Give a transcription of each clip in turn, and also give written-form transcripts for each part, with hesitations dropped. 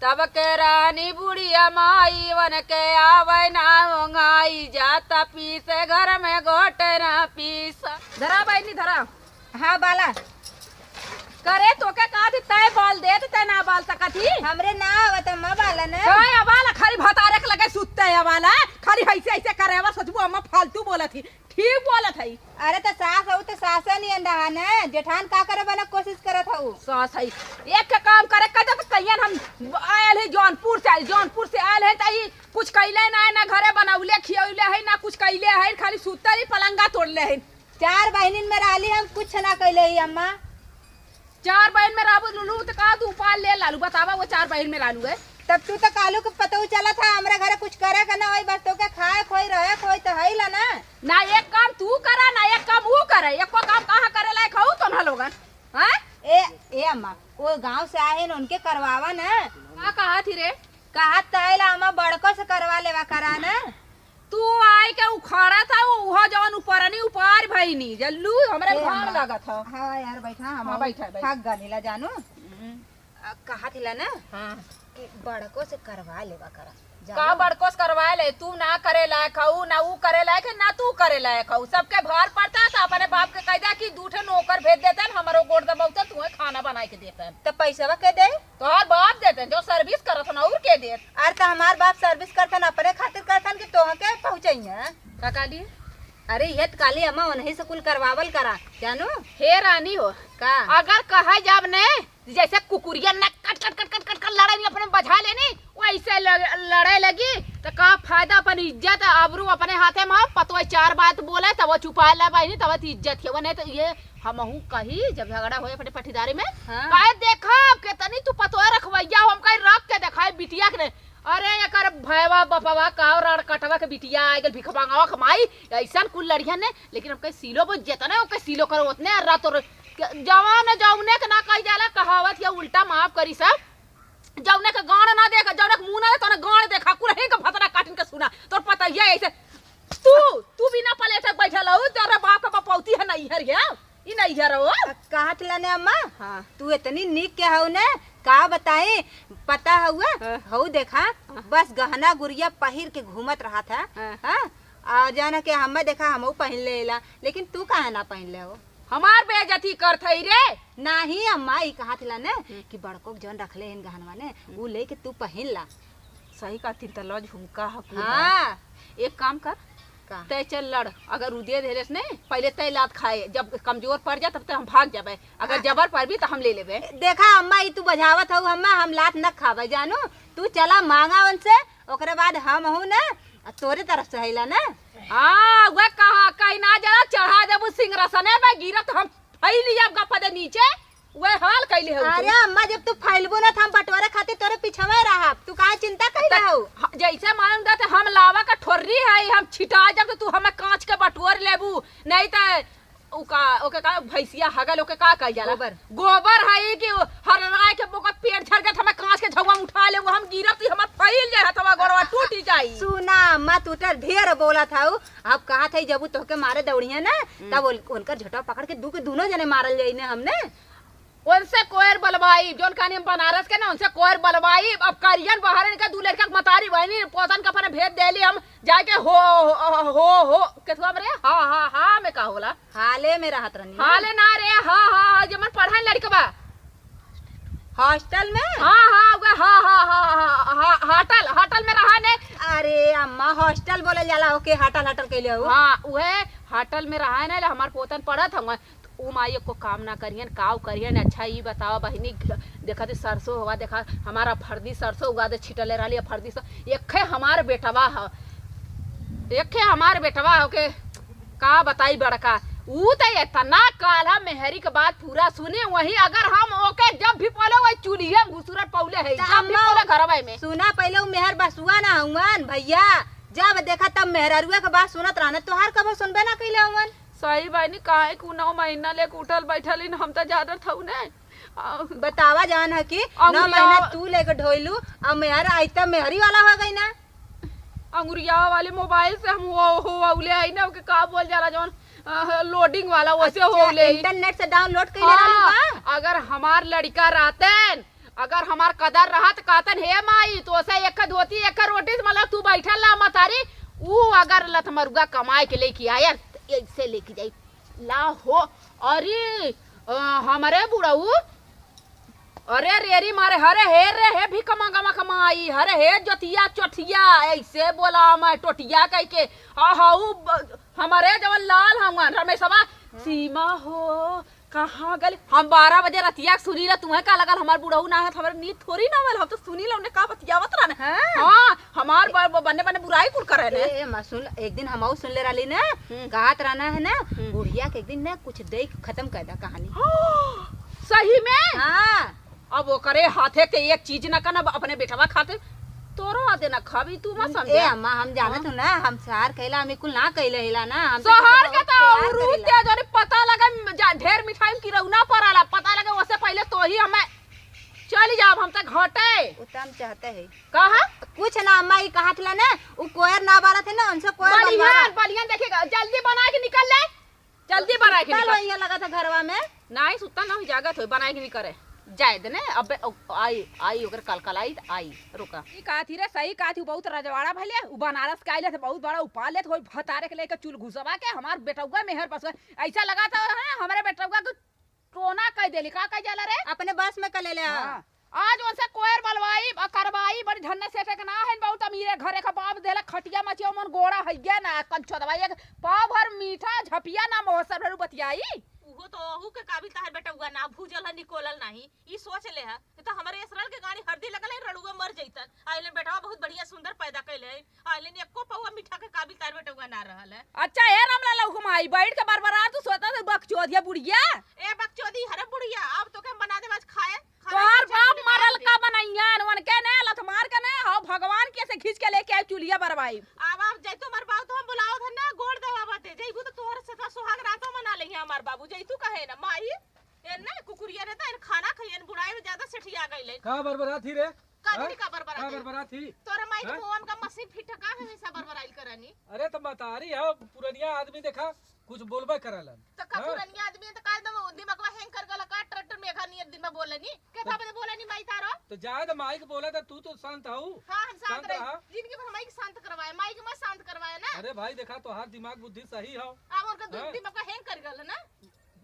तब के रानी बुढ़िया माई वन के आवे ना होंगाई जाता पीसे घर में गोटे ना पीस धरा बहनी धरा। हाँ बाला करे तो के कहा थी तय बाल दे तय ना बाल सकती हमरे ना आवत अम्मा बाला ने काय अबाला खाली भतारे के लगे सुतते है अबाला खाली ऐसे ऐसे करे अबा सोचबो अम्मा फालतू बोलत थी ठीक बोलत है। अरे तो सास हो तो सास नहीं अंडा ने जेठान का करे बना कोशिश करत हूँ सास है एक के काम करे कदे कहियन हम आयल है जौनपुर से आयल है तई कुछ कैले ना घरे बनौले खियौले है ना कुछ कैले है खाली सुतरी पलंगा तोड़ले है। 4 बहनिन में राली हम कुछ ना कैले ही अम्मा। 4 बहन में राबू लुलू तो का तू पाल ले लालू बतावा वो 4 बहन में लालू है तब तू तो कालू को पता चला था हमरा घरे कुछ करे का ना होई बस तो के खाए खोई रहे खोई तो है ला ना एक काम तू करा ना एक काम वो करे एको काम कहां करे लायक हो तुम लोगन हैं। ए अम्मा वो गांव से आए न उनके करवावा ना का कहा थी रे कहा तैला अम्मा बड़को से करवा लेवा करा ना तू आई के उखाड़ा था वो जवन ऊपरनी ऊपर भईनी जल्लू हमरे भाग लगा था। हां यार बैठा हम बैठा थक गनीला जानू कहा थिला ना हां कि बड़को से करवा लेवा करा का बड़कोस करवाए ले तू ना करे लायक हऊ ना ऊ करे लायक ना तू करे लायक हऊ सबके भार पड़ता है तो अपने बाप के कह दे कि दूठे नौकर भेज देते हैं हमारो गोड़ दबाउते तू खाना बना के देते हैं तो पैसा के दे तो हर बाप देते हैं जो सर्विस करत ना और के दे अरे तो हमार बाप सर्विस करतन अपने खातिर करतन कि तोह के पहुंचाइए का काली अरे ये काली अम्मा उन्हीं से कुल करवावल करा जानू हे रानी हो का अगर कहा जब ने जैसे कुकुरिया न कट कट कट कट कट कट लड़ाई अपने बजा लेनी वैसे लड़े लगी तो का फायदा अपन इज्जत आबरू अपने हाथे में पतवा 4 बात बोले तब वो छुपा ला बहनी तब इज्जत है नहीं तो ये हमहू कही जब झगड़ा होए अपने पटीदारी में काहे देखा कितनी तू पतवा रखवैया हम कहीं रख के दिखाए बिटिया के अरे एकर भैवा बपवा का और कटवा के बिटिया आ गेल भिखबांगावा कमाई ऐसन कुल लड़ियन ने लेकिन हमके सीलो बो जेतने ओके सीलो करो उतने रात और जवान जौने के ना कही जाला कहावत या उल्टा माफ करी सब जौने के गाड़ ना देख जौने के मुंह ना दे तोने गाड़ देखा कुरही के भतरा काटिन के सुना तोर पता ये ऐसे तू बिना पले से बैठल हो तेरे बाप का बपौती है नहीं हर है ई नहीं हर हो कहा थिला ने अम्मा हां तू इतनी नीक के हौ ने का बताए पता हुआ हऊ देखा बस गहना गुड़िया पहिर के घूमत रहा था हां आ जाना के हम देखा हमहू पहन लेला लेकिन तू काहे ना पहन ले हो हमार बेइज्जती कर थई रे नहीं अम्मा ई कहा थिला ने कि बड़को जौन रखले हन गहनवा ने ऊ लेके तू पहन ला सही का तीन तला झुमका ह हां एक काम कर तय चल लड़ अगर उदे देरेस ने पहले तय लात खाए जब कमजोर पड़ जा तब तक हम भाग जाबे अगर जबर पर भी तो हम ले लेबे देखा अम्मा ई तू बजावत हऊ अम्मा हम लात न खाबे जानू तू चला मांगा उनसे ओकरे बाद हम हूं ना तोरे तरफ से हैला ना हां वे कहा कहीं ना जरा चढ़ा देबू सिंगरसने में गिरत हम फैली अब गप दे नीचे वे हाल कैले हो अरे अम्मा जब तू फैलबो ना हम बटवारे खातिर तोरे पीछे रहा तू काहे चिंता कैले हो जैसे मालूम दा त हम लावा का ठोर्री है हम छिटा जब तो तू हमें कांच के बटोर लेबू नहीं त ओके का भैंसिया हगल ओके का कह जाला गोबर है कि हरनाय के बोका पेड़ झड़ गत हमें कांच के झौवा उठा ले हम गिरत हमर फैल जाय हतवा गोड़वा टूट जाई सुना अम्मा तू तो ढेर बोला था अब कहा थे जब तोके मारे दौड़िया ना तब उनकर झोटा पकड़ के दोनों जने मारल जाई ने हमने उनसे कोयर बलवाई जोन कानी हम बनारस के ना उनसे कोयर बलवाई अब करियन बाहर का दू लड़का मतारी बहनी पोतन का अपने भेज देली हम जाके हो केथुआ रे हां में का होला हाले में रहत रहनी हाले ना रे हां जमन पढ़ाई लड़कबा हॉस्टल में होटल में रहा ने अरे अम्मा हॉस्टल बोले जाला ओके होटल के लिए हां उहे होटल में रहा ने हमार पोतन पढ़त हम उ माई को काम ना करियन काव करियन अच्छा ये बताओ बहनी देखा दे सरसों हुआ देखा हमारा फर्दी सरसों उगा दे छिटले रहली फर्दी एक हमार बेटवा है एक हमार बेटवा हो के का बताई बड़का ऊ तो इतना काला मेहरी के बात पूरा सुने वही अगर हम ओके जब भी बोले वही चूल्हे घुसुरत पौले है जब भी बोले घरवे में सुना पहले उ मेहर बसुआ ना हुवन भैया जब देखा तब मेहररुआ के बात सुनत रहना तोहार कब सुनबे ना कइले हुवन सही बहनी काहे को 9 महीना ले उठल बैठल इन हम तो ज्यादा थऊ ने बतावा जान है कि 9 महीना तू लेके ढोइलू अब मेहर आई तब मेहरी वाला हो गई ना अंगुरिया वाले मोबाइल से हम हो औले आई ना के का बोल जाला जौन लोडिंग वाला वैसे हो ले इंटरनेट से डाउनलोड कइले रहलू का अगर हमार लड़का रहतन अगर हमार कदर रहा तो कहतन हे माई तो से एक धोती एक रोटी मतलब तू बैठल ला मतारी ऊ अगर लत मरुआ कमाए के लेके आया ऐसे लेके जाई ला हो। अरे हमारे बुढ़ऊ अरे रेरी मारे हरे हे रे हे भी कमाई हरे हे जोतिया चोटिया ऐसे बोला मैं टोटिया कह के हाउ हमारे जवन लाल हम रमेशवा सीमा हो कहाँ गली हम 12 बजे रतिया सुनी ला तुम्हें का लगल हमार बुढ़ऊ ना है हमारे नींद थोड़ी ना मिल हम तो सुनी ला उन्हें का बतियावत रहने हां हमार बने बने बुराई कुल करे ने ए सुन एक दिन हमहू सुन ले रही ना कहत रहना है ना बुढ़िया के एक दिन ना कुछ देख खत्म कर दा कहानी सही में हां अब वो करे हाथे के एक चीज ना करना अपने बेटवा खाते तोरो आते ना खाबी तू मत समझे। ए अम्मा हम जानत हूं ना हम सहार कहला हमें कुल ना कहले हिला ना हम सहार के तो रूट ते जरे पता लगा ढेर मिठाई की रौना पड़ाला पता लगे उससे पहले तो ही हमें चल जाब हम तक घटे उतम चाहते है कहा कुछ ना अम्मा ही कहत ला ना वो कोयर ना बारा थे ना उनसे कोयर बलियान देखेगा जल्दी बना के निकल ले जल्दी बना के निकल वही लगा था घरवा में नहीं सुत्ता ना जागत हो बना के नहीं करे जाए दे ने अब आई ओकर कल आई रुका ई काथी रे सही काथी बहुत रजवाड़ा भले उ बनारस के आइले थे बहुत बड़ा उपा ले कोई भतारे के लेके चूल घुसवा के हमार बेटौगा मेहर पास ऐसा लगा था हमारे बेटौगा को टोना कह देली का कह जाला रे अपने बस में कर ले ले आज उनसे कोयर बलवाई करवाई बड़ी धन्ने से के ना है बहुत अमीर घरे का बाप देला खटिया मचिया मन गोड़ा हइया ना कंचो दवाई पाव भर मीठा झपिया ना मौसर भर बतियाई उहो तो ओहू के काबिल ताहर बेटा हुआ ना भूजल है निकोलल नहीं ई सोच ले है तो हमारे इसराइल के गाड़ी हरदी लगल है रड़ुआ मर जइतन आइले बेटा बहुत बढ़िया सुंदर पैदा कैले आइले एको पौवा मीठा के काबिल ताहर बेटा हुआ ना रहल है। अच्छा ए रामलाल हुमाई बैठ के बरबरा तू सोता से बकचोदिया बुढ़िया ए बकचोदी हरे बुढ़िया अब तो के बना दे आज खाए तोर बाप मरल का बनाइया वन के ने लथ मार के ने हो भगवान के से खींच के लेके आइ चुलिया बरवाई अब आप जई तो मर बाऊ तो हम बुलाओ थ ना गोड़ देवा बाते जईबू तो तोहर से तो सुहाग रातो मना लेही हमार बाबू जई तू कहे ना माई ए ना कुकुरिया रहता इन खाना खइयन बुढ़ाई में ज्यादा सेठिया गइले का बरबरा थी रे कानी का बरबरा थी तोरे माई के फोन का मशीन फिट का हमेशा बरबराइल करनी अरे तो बतारी है पुरनिया आदमी देखा कुछ बोलबे करलन तो का पुरनिया आदमी तो काल दम दिमागवा हैंग कर गला का ट्रैक्टर में खा नियत दिन में बोलनी केथा बजे बोलनी माई तारो तो जाए तो माइक बोला था तू तो शांत हऊ हां हम शांत रहे जिंदगी भर माई के शांत करवाए माई के मत शांत करवाए ना। अरे भाई देखा तो हर दिमाग बुद्धि सही हो अब उनका दिमाग हैंग कर गल ना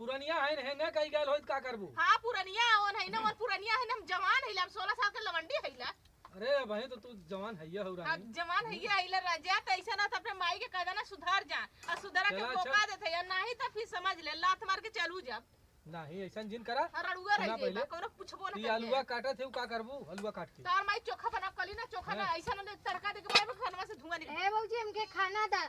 पुरनिया है ना कई गल होत का करबू हां पुरनिया ओन है ना और पुरनिया है ना हम जवान है हम 16 साल के लवंडी हैला अरे भाई तो तू जवान हैया हो रानी जवान हैया हैला राजा त ऐसा ना त अपने माई के कहदा ना सुधार जा और सुधारा के मौका देथे या नहीं त फिर समझ ले लात मार के चलू जा नहीं ऐसा जिन करा रड़ुआ रह जे कोनो पूछबो ना ई आलूआ काटा थे का करबू हलवा काट के तार माई चोखा बना कली ना चोखा ना ऐसा ना तड़का दे के बाद खाना से धुआं निकल ए बाबूजी हमके खाना दा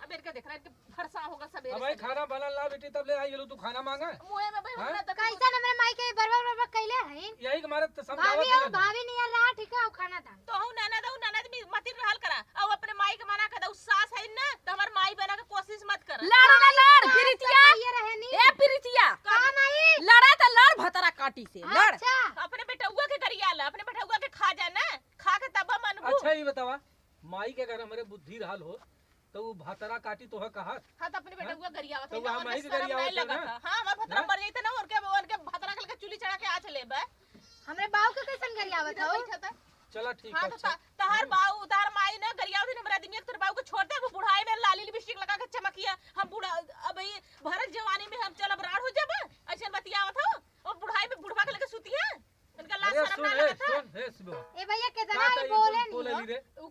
अब इनका देख रहा है कि फरसा होगा सब अब भाई खाना बनल ला बेटी तब ले आई गेलू तू खाना मांगा मुंह में भाई हमरा त कैसा हमरे माई के बरबर कैले है यही के मारे तो समझावत भाभी और भाभी नहीं रहा ठीक है खाना था तो हूं ननद भी मत रहल करा और अपने माई के मना कर दऊ सास है ना तो हमर माई बना के कोशिश मत कर लड़ ना लड़ प्रीतिया ये रहनी ए प्रीतिया का नहीं लड़ा त लड़ भतरा काटी से लड़ अच्छा अपने बेटौआ के करिया ला अपने बेटौआ के खा जा ना खा के तब मनबू। अच्छा ये बतावा माई के अगर हमारे बुद्धि रहल हो तो वो भातरा काटी तो है कहा हां तो अपने बेटौआ गरियावत तो है वहाँ माई के गरियावत है ना? हां हमार भतरा मर जइते ना उनके भतरा के चुली चढ़ा के आ चले बे हमरे बाऊ के कैसन गरियावत हो चला ठीक हां है तो अच्छा तहार बाऊ उधार माई ना गरियावत ने हमरा दिमिया तोर बाऊ को छोड़ दे वो बुढ़ाई में लाली लिपस्टिक लगा के चमकिया हम बूढ़ा अब ये भरत जवानी में हम चलब राड़ हो जब ऐसे बतियावत हो और बुढ़ाई में बुढ़वा के लेके सुती है उनका लाश अरे शर्म सुन ना ए लगता सुन हे सुबह ए भैया का कितना तो ही ये बोले बोले नहीं रे ऊ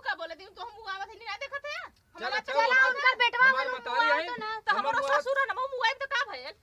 का बोले थे तो हम आवत नहीं ना देखत है चला चला उनका बेटवा हमार मतारी आई तो हमारो ससुर है ना मुआइब तो का भइल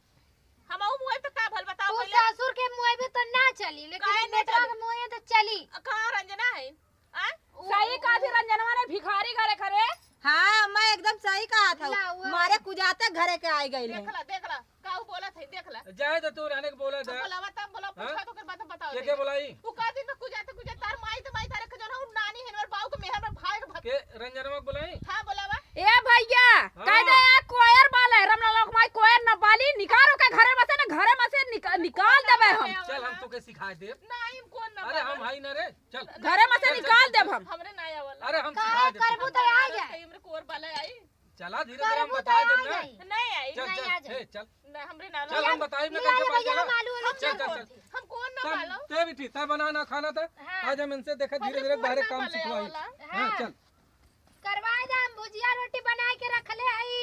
हम मुआइब तो का भइल बताओ तू पहले ससुर के मुंह भी तो ना चली काहे लेकिन ना बेटवा चली? के मुंह तो चली कहां रंजना है आ सही काथी रंजनवा ने भिखारी घरे खरे हाँ मैं एकदम सही कहा था मारे कुजाते घरे के आई गई देखला काऊ बोला थे देखला जाए तो तू रहने के बोला था बोला बता बोला पूछा तो कर बात बताओ क्या बोलाई वो का दिन में कुजाते तार माई तो माई तारे के जन हम नानी है और बाऊ के मेहर में भाई के के रंजनवा बोलाई हां बोलावा ए भैया कह दे कोयर बाले रमला लोग माई कोयर न बाली निकालो के घरे में से ना घरे में से निकाल देबे हम चल हम तो के सिखा दे नहीं कौन ना अरे हम हाई ना रे चल घरे में से निकाल देब हम हमरे ना आवल अरे हम सिखा दे करबू तो आ जाए हमरे कोर बाले आई चला धीरे धीरे हम बता देब ना। नहीं आई चल नहीं, आ चल जाए। हे चल नहीं हमरे ना चल हम बताई ना कैसे बात चला। चल चल चल हम कौन ना तब पालो ते भी ठीक था बनाना खाना था। आज हम इनसे देखा धीरे धीरे बाहर काम सिखवाई। हां चल करवाई दे, हम भुजिया रोटी बना के रखले हई,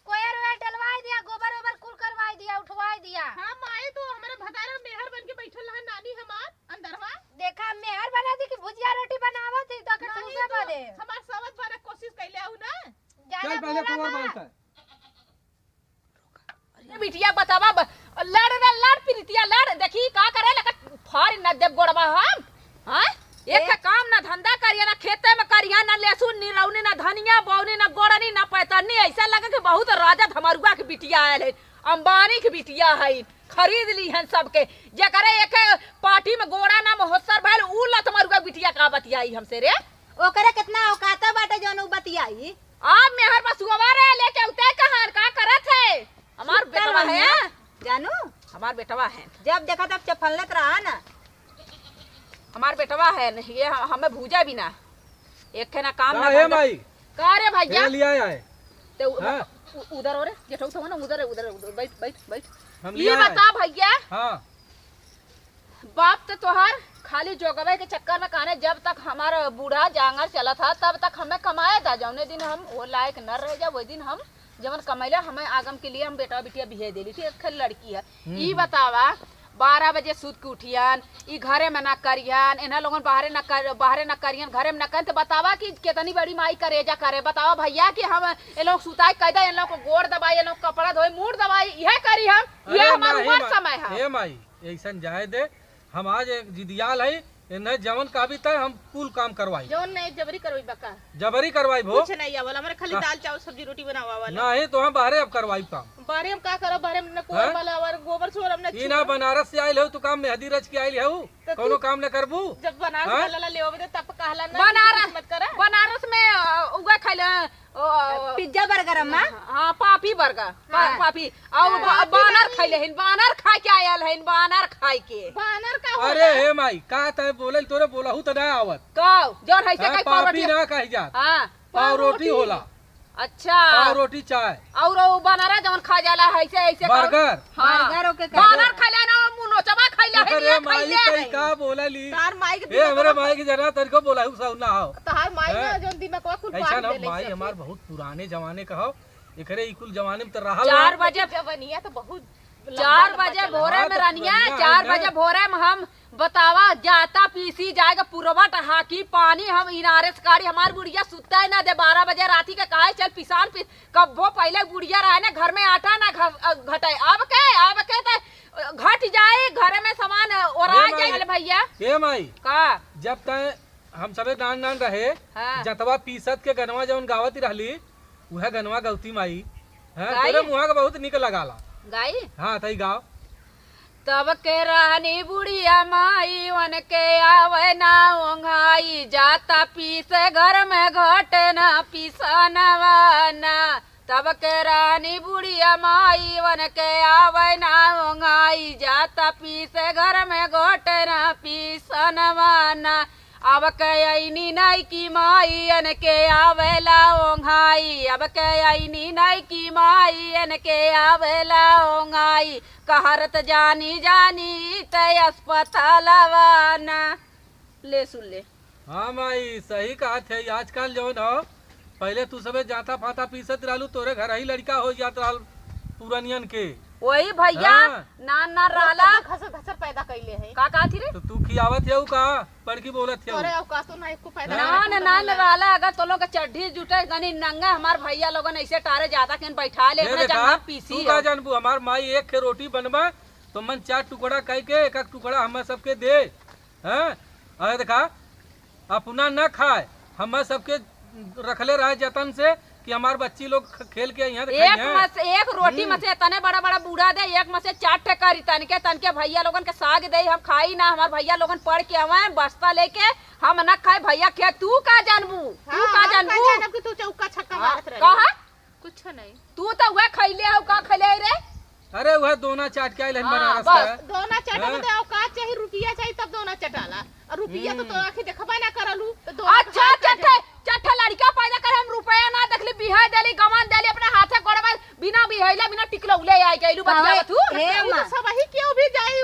कोयर वे डलवाई दिया, गोबर ओबर कुल करवाई दिया, उठवाई दिया। हां माई तो हमारे भतारा मेहर बन के बैठल है नानी हमार अंदरवा। देखा मेहर बना दी कि भुजिया रोटी बनावा थी तो के तुसे बदे हमार समझ पाने कोशिश कैले हूं ना। ज्यादा चल पहले बोला कुंवर मत। बांधता है। अरे बिटिया बतावा लड़ ना लड़ प्रीतिया लड़, देखी का करे लगा फाड़ न देव गोड़वा हम। हां एक काम ना धंधा करिया ना खेते में करिया ना लहसुन नी रौनी ना धनिया बौनी ना गोड़नी ना पैतनी, ऐसा लगे कि बहुत राजा धमरुआ के बिटिया आयल है, अंबानी के बिटिया है, खरीद ली हन सबके। जे करे एक पार्टी में गोड़ा ना महोत्सव भइल उ लत मरुआ बिटिया का बतियाई हमसे रे। ओकरे कितना औकात बाटे जौन उ बतियाई। आप मेहर बसुआ रे लेके उते कहां का करत है? हमार बेटवा है, जानू हमार बेटवा है, जब देखा तब चफलत रहा ना। हमार बेटवा है, ये हमें भूजा भी ना एक ना काम ना है माई का रे भैया। ये लिया आए ते हाँ। उधर हो रे जेठौ तो ना उधर उधर बैठ बैठ बैठ। हम ये लिया आए। बता भैया हां बाप तो तोहार खाली जोगवे के चक्कर में काने जब तक हमारा बूढ़ा जांगर चला था तब तक हमें कमाया था, जौने दिन हम वो लायक न रह जा वही दिन हम जवन कमैला हमें आगम के लिए हम बेटा बिटिया बिहे देली थी, एक लड़की है। ई बतावा 12 बजे सूत के उठियन, ई घरे में ना करियन, इन्हें लोगन बाहरे ना करियन, घरे में ना करियन, तो बतावा कि कितनी बड़ी माई करेजा करे। बतावा भैया कि हम ये लोग सुताई कैदा, इन लोग को गोड़ दबाई, ये लोग कपड़ा धोई, मुंह दबाई, यह करी हम, ये हमारा उम्र समय है। हे माई ऐसन जाए दे, हम आज एक जिदियाल है इन्हें जवन का भी तय हम कुल काम करवाई, जौन नहीं जबरी करवाई बका जबरी करवाई भो कुछ नहीं आवला, हमारे खाली दाल चावल सब्जी रोटी बनावा वाला। नहीं तो हम बाहरे अब करवाई काम। बारे हम का करब, बारे में न कोर वाला और गोबर छोर हमने ई ना बनारस से आइल हो तो काम मेहदी रच के आइल हो, कोनो काम न करबू। जब बनारस हाँ? वाला लेवे दे तब कहला ना बनारस मत करा। बनारस में उगा खैले पिज्जा बर्गर अम्मा। हाँ पापी बर्गर पापी और बानर खैले हिन, बानर खा के आयल है, बानर खाए के। बानर का होला? अरे हे माई का तय बोले तोरे बोलहू तो ना आवत। कहो जोन है से हाँ, कई पापी पावरोटी। ना कह जात, हां पाव रोटी होला, अच्छा पाव रोटी चाय और वो बानरा जौन खा जाला है ऐसे ऐसे बर्गर। बर्गर ओके कर बानर खैले ना मुनोचबा खैले है, अरे ये माई खैले कई है। का बोलली तार माई के ए हमरे माई की जरा तरीको बोलहू सब ना हो। तार माई ना हाँ? जोन दिमाग को कुल ऐसा पार ना दे माई हमार बहुत पुराने जमाने का हो, एकरे ई कुल जमाने में तो रहा 4 बजे जवनिया तो बहुत 4 बजे भोरे हाँ, में तो रनिया बढ़िया है 4 ना। बजे भोरे में हम बतावा जाता पीसी जाएगा पुरवट हाकी पानी हम इनारे से काढ़ी, हमार बुढ़िया सुतता है ना दे 12 बजे राती के काहे चल पिसान पी कब्बो पहले बुढ़िया रहे ना घर में आटा ना घटे, अब के तो घट जाए घर में सामान ओरा माई। जाए भैया ए माई का। जब तय हम सबे नान नान रहे हाँ। जतवा पीसत के गनवा जौन गावत रहली उहे गनवा गौती माई है, गाई? तोरे मुहा का बहुत निक लगाला। गाई हाँ तई गाँव तब के रानी बुढ़िया माई वन के आवे ना ओंघाई, जाता पीसे घर में घटे ना पिसनवा ना। तब के रानी बुढ़िया माई वन के आवे ना ओंघाई, जाता पीसे घर में घटे ना पिसनवा ना। अब के आईनी नाई की माई अन के आवेला ओंघाई, अब के आईनी नाई की माई अन के आवेला ओंघाई, कहरत जानी जानी तय अस्पतालवा ना। ले सुन ले। हाँ माई सही कहा थे, आजकल जौन हो पहले तू सबे जाता फाता पीसत रहलू तोरे घर ही लड़का हो जात रहल पुरानियन के। वही भैया हाँ। नान ना राला घसर घसर पैदा कैले है। का थी रे तो तू खियावत है का बड़की बोलत है तोरे अवकाश तो ना एको फायदा नान नान राला। अगर तो लोग चड्ढी जुटे गनी नंगा हमार भैया लोगन ऐसे टारे ज्यादा के बैठा ले अपने जंगल पीसी तू का जानबू हमार माई एक के रोटी बनबा तो मन 4 टुकड़ा कह के एक टुकड़ा हम सबके दे। हैं अरे देखा अपना न खाए हम सबके रखले रहे जतन से कि हमार बच्ची लोग खेल के यहाँ एक रोटी में से तने बड़ा बड़ा बूढ़ा दे, एक में से 4 टकरी तन के भैया लोगन के साग दे, हम खाई ना। हमार भैया लोगन पढ़ के आवे बस्ता लेके हम न खाए भैया के। तू का जानबू तू का जानबू कि तू चौका छक्का मारत रही। कहा कुछ नहीं तू तो वह खैले हो का खैले रे। अरे वह दोना चाट के आइल हाँ, बनारस बस। का। दोना चटा हाँ? में तो औकात चाहिए, रुपया चाहिए तब दोना चटाला। और रुपया तो आंखें देखबा ना करलू तो दोना अच्छा चट्ठा लड़का पैदा कर हम रुपया ना देखली बिहा देली गवा आई कैलू बतियावत तू हे अम्मा सब वही क्यों भी जाई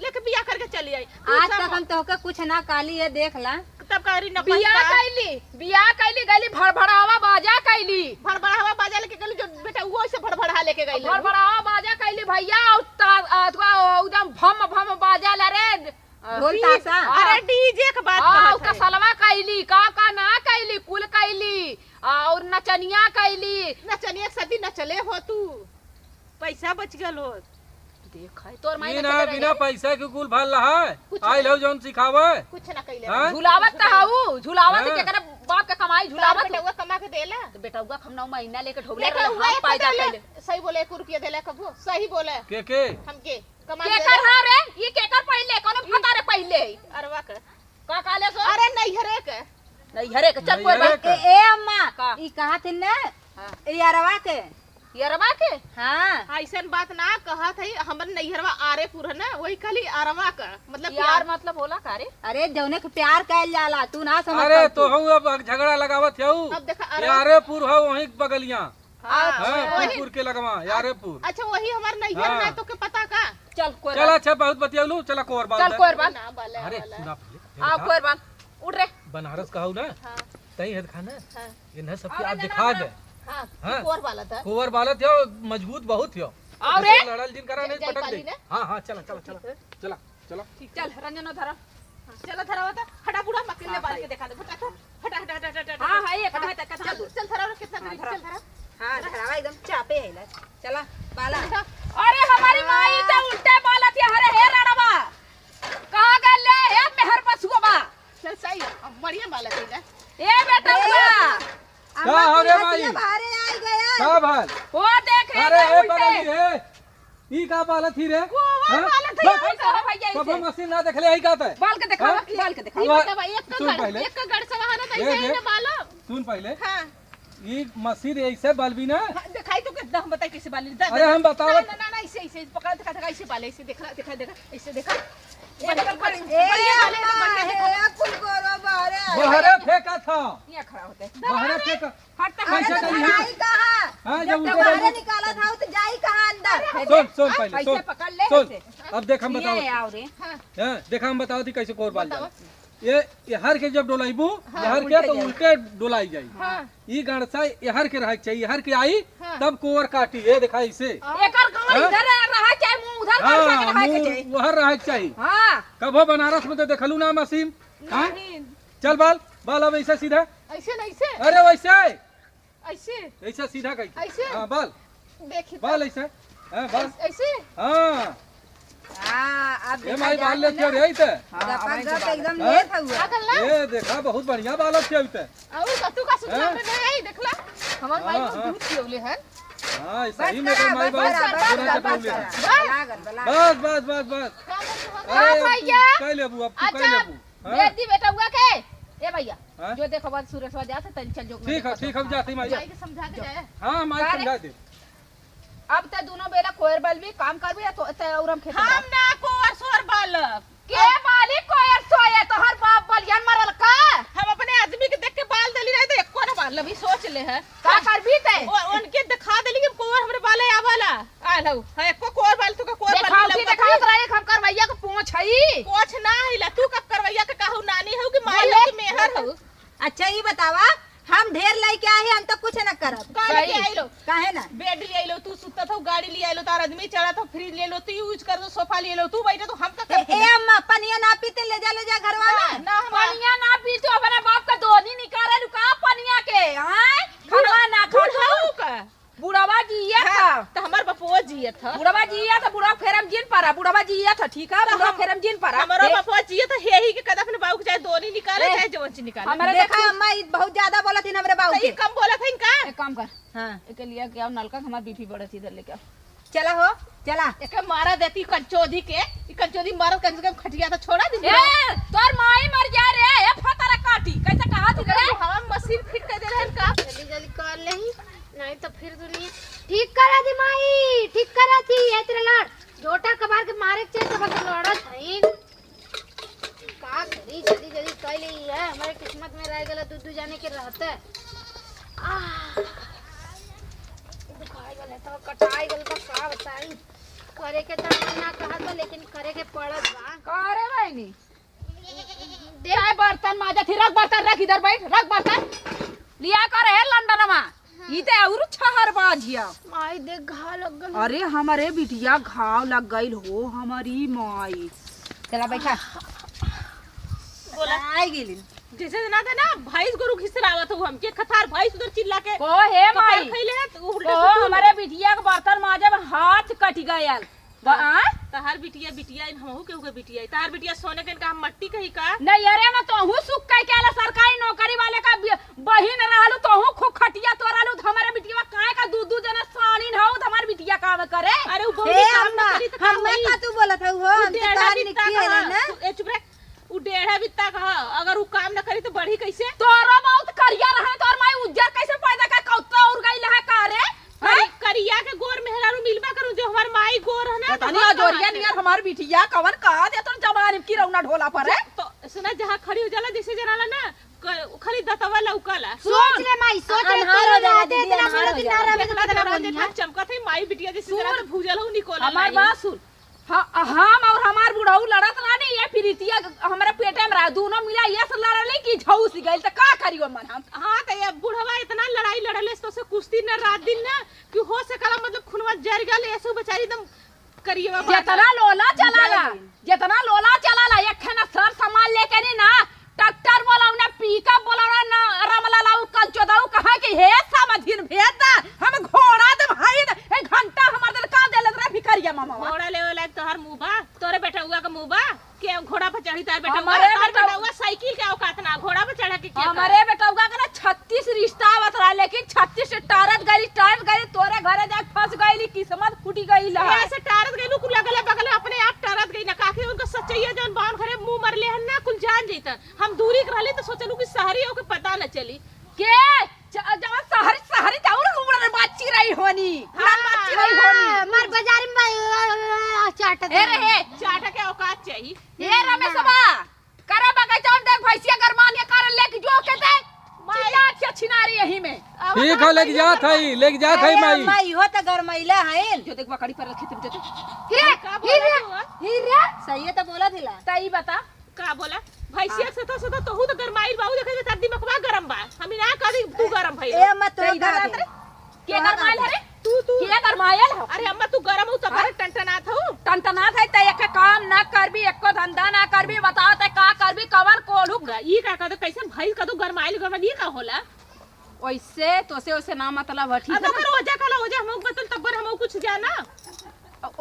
लेके बिया करके चली आई आज तक हम तोहके कुछ ना काली है देख ला तब करी न बिया कैली गईली भड़भड़ावा बाजा कैली भड़बड़ावा बाजा लेके गली जो बेटा वो से भड़बड़ा लेके गई भड़भड़ावा बाजा कैली भैया एकदम भम भम बाजा ला रे ढोल ताशा अरे डीजे के बात हाँ कहत उसका है सलवा कैली का ना कैली कुल कैली और नचनिया कैली नचनिया सदी न चले हो तू पैसा बच गल हो देख तोर माई बिना बिना पैसा के कुल भल रहा आई लो जौन सिखावे कुछ न कइले हाँ? झुलावत त हाउ झुलावत हाँ। के करे बाप के कमाई झुलावत बेटा कमा के देला तो बेटा उगा हम 9 महीना लेके ढोले लेके रहे हम पैदा कैले सही बोले 1 रुपया देला कबो सही बोले के हमके कमा केकर हां रे ये केकर पहले कोनो पता रे पहले अरवा के का काले सो अरे नहीं हरे के नहीं हरे के चल कोई नहीं हरे बात के। ए अम्मा का? ई कहा थे ना हाँ। ई अरवा के यरवा के हाँ ऐसन बात ना कहत है हमर नैहरवा आरे पूरा ना वही खाली अरवा का मतलब यार मतलब होला का रे अरे जौने के प्यार कैल जाला तू ना समझ अरे तो हम अब झगड़ा लगावत हऊ अब देखा यारेपुर हो वहीं बगलिया हाँ, हाँ वही- पुरपुर के लगवा यारेपुर अच्छा वही हमार नैहर हाँ। ना तो के पता का चल कोई चल अच्छा बहुत बतियालू चला कोर बाल चल कोई बात ना बाले अरे वाला। सुना आ पहले कोई बात उठ रे बनारस कहू ना हाँ तई है खाना हाँ इन्हें सबके आप दिखा दे हाँ हाँ। कोर वाला था कोवर बालत हो मजबूत बहुत हो और रे लड़ल जिन करा नहीं जाई पटक पाली दे ना? हाँ हाँ चला चला चला चला चला चल रंजना धरा चलो धरा होता हटा बुढ़ा मकले बाल के दिखा दे फटा हटा हटा हटा हटा हां हां ये हटा हटा चल चल धरा कितना करी चल धरा हाँ धरावा एकदम चापे है ला चला बाला अरे हमारी माई तो उल्टे बालत ये हरे हे रड़वा कहां गल ले हे मेहर पसुआ बा चल सही बढ़िया बाल है ना ए बेटा का हो रे भाई बाहरे आई गया का भाल वो देख रे अरे ए उल्टे पगली रे ई का बालत ही रे कोवर बालत है, ऐसा है भैया कब इसे मशीन ना देखले आई का है बाल के दिखावा हाँ? बाल के दिखावा ई अब मतलब एक सुन पहले। का गड़ सवाहना था ये ऐसे ही देख। ना बालो सुन पहले हां ई मशीन ऐसे बलबी ना दिखाई तो कितना हम बताए कैसे बाल अरे हम बतावत ना ना ना ऐसे ऐसे पकड़ दिखा दिखा ऐसे बाल ऐसे दिखा दिखा दिखा ऐसे दिखा ए अम्मा हे कुल गोरो बाहरे आई बहरे फेंका था ये खड़ा होते बहरे फेंका हट अरे कैसे तो करी जाई कहाँ हां जब जब तक उनको बाहरे निकाला था तो जाई कहाँ अंदर सुन सुन पहले ऐसे सुन पकड़ ले सुन ऐसे अब देख हम ये बताओ आओ रे हां देख हम बताओ थी कैसे कोर बाल जाए ये हर के जब डोलाइबू हर के तो उल्टे डोलाई जाई हां ई गणसा हर के रह चाहिए हर के आई हाँ। तब कोवर काटी ये दिखाई इसे एकर गांव हाँ? इधर रहा चाहे मुंह उधर कर हाँ के रहा के चाहे वहर रह चाहिए हां कभो बनारस में तो देखलू ना मशीन हाँ चल बाल बाल अब ऐसा सीधा ऐसे नहीं ऐसे अरे वैसे ऐसे ऐसा सीधा कहीं ऐसे? हाँ बाल देखिए बाल ऐसे हाँ बाल ऐसे हाँ हाँ अब ये माई बाल लेते हो रे ते गप एकदम लेट हुआ पागल ना ये देखा बहुत बढ़िया बाल लेते हो ते और कतु का सुतला हाँ? में नहीं आई देखला हमार भाई हाँ, को हाँ। दूध पियोले हैं हाँ बस सही में करा, माई बस बाल करा, पूरा बस चटौले हैं। करा, बला बस बस बस बस का बोल अरे अब भैया। तू कह लेबू अब तू कह अच्छा लेबू हाँ? बेटी बेटा हुआ के ए भैया हाँ? जो देखो बात सूरज वा जाते तनी चल जो ठीक है जाती माई जाई के समझा के जाए हाँ माई अरे। समझा दे अब ते दोनों बेला कोयर बल भी काम करबे तो ते औरम खेत हम ना को असर बाल के मालिक कोयर सोए तो हर बाप बलियान मरल का हम अपने आदमी के देख के बाल दली रहे तो एको ना बाल अभी सोच ले है का करबी ते उनके दिखा देली कि कोवर हमरे बाल आवाला आ लो है एको कोवर बाल तू का कोवर देखाओ बाल की देखाओ तोरा एक हम करवैया को पूछ हई कुछ ना हिला तू कब करवैया के कहू नानी हो कि माई बोले, हो कि मेहर हो अच्छा ये बतावा हम ढेर लेके आए हम तो कुछ न करब का लेके आई लो काहे ना बेड ले आइलो तू सुता था गाड़ी ले आइलो तार आदमी चढ़ा था फ्रिज ले लो तू यूज कर दो सोफा ले लो तू बैठे तो हम का ए अम्मा पनिया ना पीते ले जा घरवा में ना हम पनिया ना पी तो अपने बाप का दोनी निकाले लुका पनिया के हां खरवा ना खा बुढ़ाऊ का बुढ़वा जिया था तो हमार बपुआ जियत था बुढ़वा जिया था बुढ़वा फेरम जिन परा बुढ़वा जिया था ठीक है बुढ़वा फेरम जिन परा हमारा बपुआ जियत है यही के कदम ने बाबू के चाहे दोनी निकाले ए, चाहे जवंची निकाले हमारे देखा अम्मा ई बहुत ज्यादा बोला थी हमरे बाबू तो ये के कम बोला था इनका एक काम कर हां एक लिया क्या नलका हमारा बीपी बढ़त इधर लेके आओ चला हो चला एक मारा देती कंचोदी के ई कंचोदी मारा कम से कम खटिया तो छोड़ा दी ए तोर माई मर जा रे ए फतारा काटी कैसे कहा थी रे हम मशीन फिट कर दे रहन का जल्दी जल्दी कर ले नहीं तो फिर दुनिया ठीक करा दी माई ठीक करा थी ये तेरे लाड़ जोटा कबार के मारे के चाहिए तो बस लड़त है का करी जल्दी जल्दी कर ले है हमारे किस्मत में रह गला दूध जाने के रहते दुखाए है तो कटाई गल बा का बताई करे के त ना कहत बा लेकिन करे के पड़त बा करे बहनी चाय बर्तन माजा थी रख बर्तन रख इधर बैठ रख बर्तन लिया कर है लंदन में ई ते और छहर बाजिया माई देख घा लग गल अरे हमारे बिटिया घाव लग गई हो हमारी माई चला बैठा बोला आई गेली जैसे ना था ना भैंस गोरु घिसरावत हो हमके खथार भैंस उधर चिल्ला के को हे कपार माई खइले है तो उल्टे को से तू हमारे बिटिया के बर्तन माजे में हाथ कट गयल तहार बिटिया बिटिया इन हमहू के होगे बिटिया तहार बिटिया सोने के इनका हम मट्टी कही का नहीं अरे मैं तोहू सुख कह के आला सरकारी नौकरी वाले का बहिन रहलू तोहू खूब खटिया तोरालू हमारे बिटिया काहे का दू जना सानीन हो हमार बिटिया काम करे अरे वो हे बहुत काम अम्मा न करी तो का हम्मा होई? का तू बोलत हो उ हम डेढ़ा तार बित्ता निकली है ना कहा ए चुप रह उ डेढ़ा बित्ता कहा अगर वो काम न करी तो बढ़ी कैसे तोरा बहुत करिया रहे तोर माई उज्जर कैसे पैदा कर कौता उड़ गई है का रे करिया के गोर मेहरारू मिलबा करू जो हमार माई गोर है ना तनी जोरिया नियर हमार बिटिया कवन का दे तो जवान की रौना ढोला पर है तो सुना जहाँ खड़ी हो जाला जैसे जनाला ना खाली दतवा लौकाला सोच ले माई सोच ले अन्हार हो जाला दे दीदी, इतना अन्हार हो बोलो कि जाला। नारा में देखला तो देखला बना देखला चमकत है माई बिटिया जैसे जरा तो भूजल हो निकोला हमार बात सुन हम और हमार बुढ़ऊ लड़त रानी ये प्रीतिया हमारे पेटे में रहा दोनों मिला ये से लड़ले की झौस गइल त का करियो मन हम हाँ तो ये बुढ़वा इतना लड़ाई लड़ले तो से कुश्ती न रात दिन ना कि हो सकला मतलब खुनवा जर गल ऐसे बेचारी एकदम करिए जितना लोला चलाला एक ना सब सामान लेके नहीं ना ट्रैक्टर बोलाऊ ना पिकअप बोलाऊ ना रमला लाऊ कंचोदाऊ कहा कि हे समधिन भेज दा हम घोड़ा दे भाई एक घंटा हमार दिल का देले रे भिखरिया मामा घोड़ा ले लायक तोहर मुंहबा तोरे बेटा हुआ का मुंहबा के घोड़ा पर चढ़ी तार बेटा हमारे बेटा बेटा- हुआ साइकिल के औकात ना घोड़ा पर चढ़ा के क्या हमारे बेटा का ना 36 रिश्ता आवत रहा लेकिन 36 टारत गई तोरे घरे जाके फंस गईली किस्मत फूटी गई ला ऐसे टारत गइलू कुल लगले बगले अपने आप टारत गई ना काकी उनको सच्चाई जौन बावन खरे मुंह मरले हन ना कुल जान जइतन हम दूरी के रहले तो सोचलू कि शहरी हो के पता न चली के जब सहरी जाऊर उमड़ बाची रही होनी बाची रही होनी मार बाजार में चाट ए रे चाटा के औकात चाहिए ए रमेशबा करा बगैचा देख भैंसिया गरमान के कारण लेके जो के दे चिल्ला के छिनारी यही में ठीक है लेके जात है माई माई हो त गरमैला है जो देख बकड़ी पर खेत में जो हीरे का बोला हीरे सही है तो बोला थिला तई बता का बोला भैंसिया से तो तोहू तो गरमाइल बाऊ देखे जे तार दिमागवा गरम बा हम ना करी तू गरम भइल ए अम्मा तो इधर इधर आत रे के गरमायल है रे तू के गरमायल हो अरे अम्मा तू गरम हो तो पर टनटनात हो टनटनात है त एक काम ना करबी एको धंधा ना करबी बताओ त का करबी कवर कोलू ई का कहतो कैसे भइल का तू गरमाइल गरम ई का होला ओइसे तोसे ओसे ना मतलब ठीक अब ओकर वजह कला वजह हम बतल तब हम कुछ जाना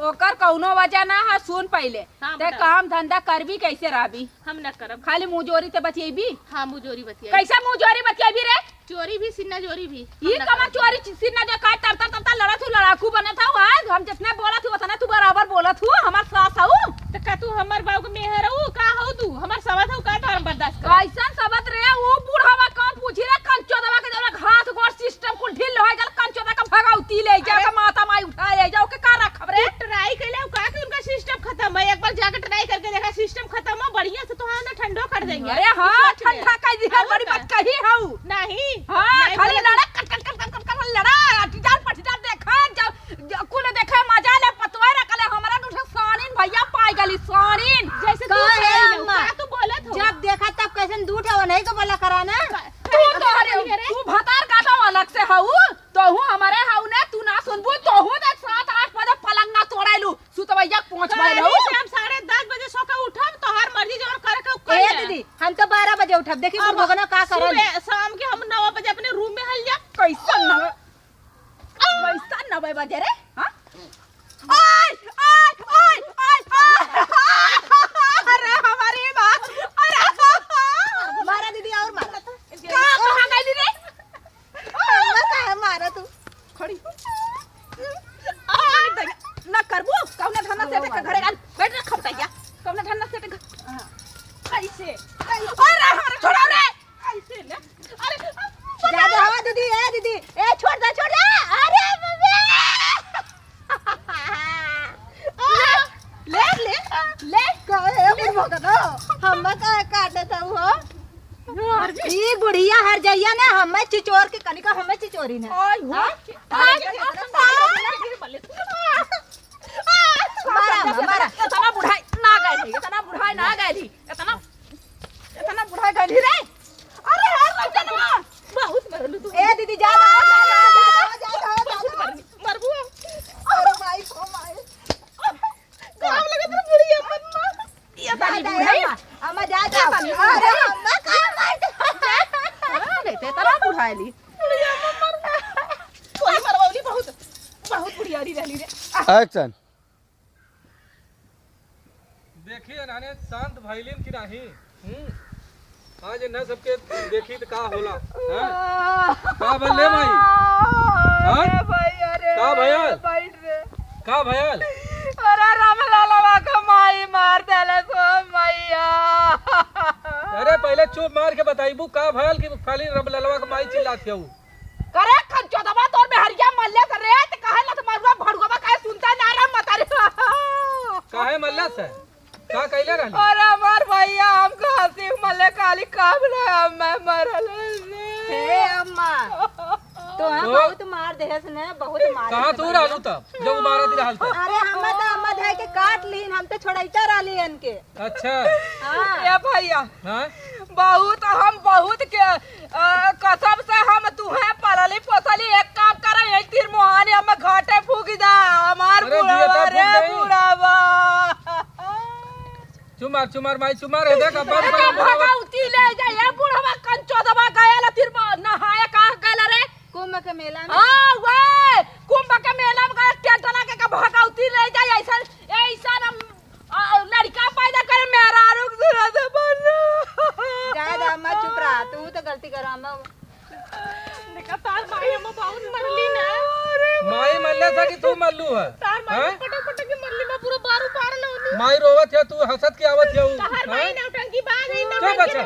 ओकर कौनो वजह ना है सुन पहले हाँ, ते बता। काम धंधा करबी कैसे रहबी हम न करब खाली मुंह ते बतिएबी हां मुजोरी बतिया कैसे मुंह बतिएबी रे चोरी भी सिन्ना जोरी भी ये कमा चोरी सिन्ना जो का तर लड़ा तू लड़ाकू बने था आज हम जितने बोला थी उतना तू बराबर बोला तू हमार सास हूं त का तू हमर बाऊ के मेहर हो का हो तू हमर सवात हो का तो हम बर्दाश्त कर कैसन सबत रे वो बूढ़ावा कौन पूछी रे कंचोदवा के जब हाथ गोड़ सिस्टम कुल ढील हो गल कंचोदा का भगाउती ले जा के माता माई उठा ले जाओ के का रखब रे ट्राई कैले का कि उनका सिस्टम खत्म है एक बार जाकर ट्राई करके देखा सिस्टम खत्म है बढ़िया से तो ना ठंडो कर देंगे अरे हां ठंडा कह दी है बड़ी बात कही हूं नहीं हां खाली लड़ा कट लड़ा अटीदार पटीदार देखा जब कुल देखा मजा ले पतवा रखले हमरा दूसरा सानीन भैया पाई गली सानीन जैसे तू का है कहे अम्मा? का तू बोलत हो जब देखा तब कैसे दूठा वो नहीं को बोला कराना तू तो अरे तू भतार काटा अलग से हऊ तो हूं हमारे हऊ ने तू ना सुनबू तो हूं दे 7-8 बजे पलंगा तोड़ाइलू सुतवैया पहुंच भाई पहले रहू से हम 10:30 बजे सो के उठब तो हर मर्जी जवन करे के ए कर दीदी हम तो 12 बजे उठब देखी अब भगना का करल सुबह शाम के हम 9 बजे अपने रूम में हल जा कैसन नवे बजे रे हां आय आय आय आय अरे हमारी मां अरे मारा दीदी और मारा कहां गई रे अम्मा का है मारा तू खड़ी ना करबो कौन धन्ना से के घरे गल बैठ रे खपतैया कौन धन्ना से के कैसे अरे हमारे छोड़ा रे ऐसे ले अरे ज्यादा हवा दीदी ए छोड़ दे अरे मम्मी ले कहे फिर भगना हम का काटे था वो मर जी ई बुढ़िया हर जइया ने हमें चिचोर के कनिका हमें चिचोरी ने ओए हो मारा इतना बुढ़ाई ना गई इतना बुढ़ाई ना गई इतना बुढ़ाई गई रे अरे यार रंजनवा बहुत मरलू तू ए दीदी जा मरबू अरे भाई को मार काम लगे तो बुढ़िया मत ये बाली बुढ़ाई अम्मा जा अरे अम्मा का मार नहीं ते तना बुढ़ाईली कोई मरवाली बहुत बहुत बुढ़ियारी रहली रे एक्शन। देखिए नाने शांत भइलिन कि नहीं। आज न सबके देखी तो का होला का बल्ले माई हाँ? का भयल का भयल अरे रामलालवा का माई मार देले सो मैया अरे पहले चुप मार के बताइबू का भयल कि खाली रबललवा के माई चिल्लाती हूँ। करे खंचो दबा तोर में हरिया मल्ले करे त कहे न मारुआ भड़ुआ काहे सुनता ना रे मतारे काहे मल्ला से का कहले रहली अरे हमार भैया हमको हंसी मल्ले काली काबले मैं मरल हे अम्मा तो हम तो? बहुत मार देहस ने बहुत मार कहां तू रहलू तब जब मारा दी रहल त अरे हम तो अम्मा धाय के काट लीन हम तो छोड़ैता रहली इनके अच्छा हां ए भैया हां बहुत हम बहुत के कसम से हम तुहे पलली पोसली एक काम करे यही तीर मोहानी हमें घाटे फूकी दा हमार अरे बुढ़ावा दिया रे तो फूक गई। बुढ़ावा चुमार माई चुमार है देख अब भगा उती ले जा ये बुढ़ावा कंचो दबा गया तीर नहाए का गला रे कुंभ के मेला में हां वे कुंभ के मेला में गया टेंट लगा के भगा उती ले जा ऐसा ऐसा लड़का पैदा करे मेरा रुक सूरत बन जायद अम्मा चुप रहा तू तो गलती कर अम्मा देखा तार माई हम बहुत मरली ना माई मल्ले से कि तू मल्लू है तार माई हैं? पटक पटक के मरली में पूरा बारू पार लो माई रोवत है तू हंसत की आवत है तार माई नौटंकी बात है ना चुप अच्छा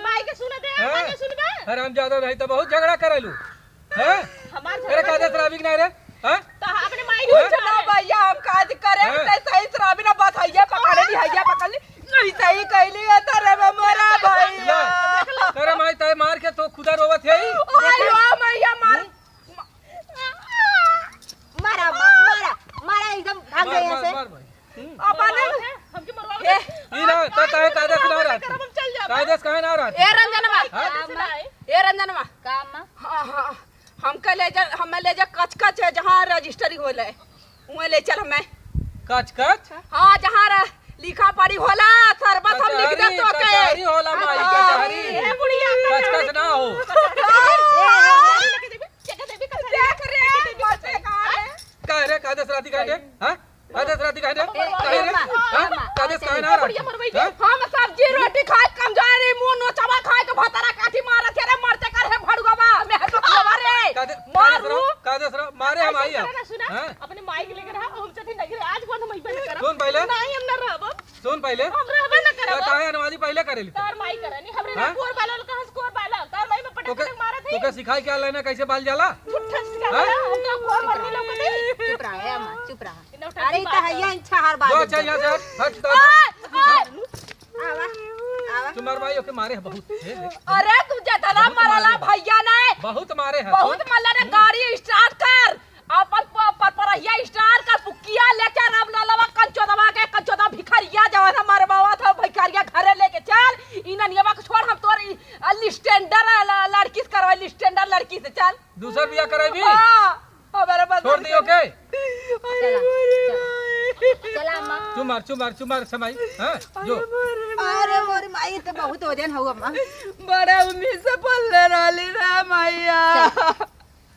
माई के सुन दे माई के सुनबे हराम ज्यादा नहीं तो बहुत झगड़ा करेलू हैं हमार अरे कादे शराबी नहीं रे हैं ता अपने माई के चलो भैया हम काज करे ते सही शराबी ना बात हइया पकड़े दी हइया पकड़ ली नहीं सही कहली है तारे में मरा भैया अरे माई तय मार के तो खुदा रोवत है आयो मैया मार मारा मारा एकदम भाग गए मार ऐसे मार भाई अपने हमके मरवा ई ना तो तय कायदे से ना रहा हम चल जा कायदे से कहे ना रहा ए रंजनवा ए रंजनवा का अम्मा हां हमके ले जा हमें ले जा कच कच है जहां रजिस्ट्री होले वहां ले चल हमें कच कच हां जहां लिखा पढ़ी होला सरबत हम लिख दे तो के कचहरी होला माई कचहरी ए बुढ़िया कच कच ना हो देख रे मसे कह रे कायदे से राती कह दे हां कायदे से राती कह दे कह रे अम्मा, हां अम्मा, कायदे से कहे ना बुढ़िया मरवाई दे रहा हम सब्जी रोटी खाए कमजोरी मुंह नोचवा खाए के भतरा काठी मारे तेरे मरते कर है भड़ुआ मैं तो रे कायदे मारू कायदे से मारे हम आई सुना हां अपने माई के लेकर हम चठी नहीं आज कौन हम इबे करब सुन पहले नहीं हम ना रहब सुन पहले हम रहबे ना करब काहे नमाजी पहले करेली तार माई करनी हमरे हाँ? ना कोर बाला कहां स्कोर बाला तार माई में पटक तोके पटक मारत है तोके सिखाई क्या लेना कैसे बाल जाला झूठा सिखा हाँ? हम तो कोर भरनी लौकते चुप रहा अम्मा चुप रहा नौटंकी अरे तो हैया इच्छा हर बात जो अच्छा यहाँ से हट तो आवा आवा तुम्हार भाई ओके मारे हैं बहुत हे, हे, अरे तू जतना मरला भैया ने बहुत मारे हैं बहुत मल्ला ने गाड़ी स्टार्ट कर अपन परपरहिया स्टार्ट कर पुकिया लेके रब ललवा कंचो दबा के कंचो दबा भिखरिया जवान हमारे बाबा था भिखरिया घरे लेके चल इना नियमा को छोड़ हम तोर स्टैंडर लड़की से करवाई स्टैंडर लड़की से चल दूसरा बिया कराई हां हमारे बस छोड़ दियो के चला अम्मा चुमार समय हां जो अरे मोर माई तो बहुत वजन हो अम्मा बड़ा उम्मीद से पल्ले रहली रे मैया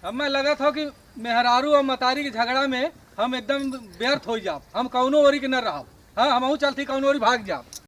अब मैं लगा था कि मेहरारू और मतारी के झगड़ा में हम एकदम व्यर्थ हो जाब हम कौनो ओरी के न रहा हाँ हम चलती कौनो ओरी भाग जाब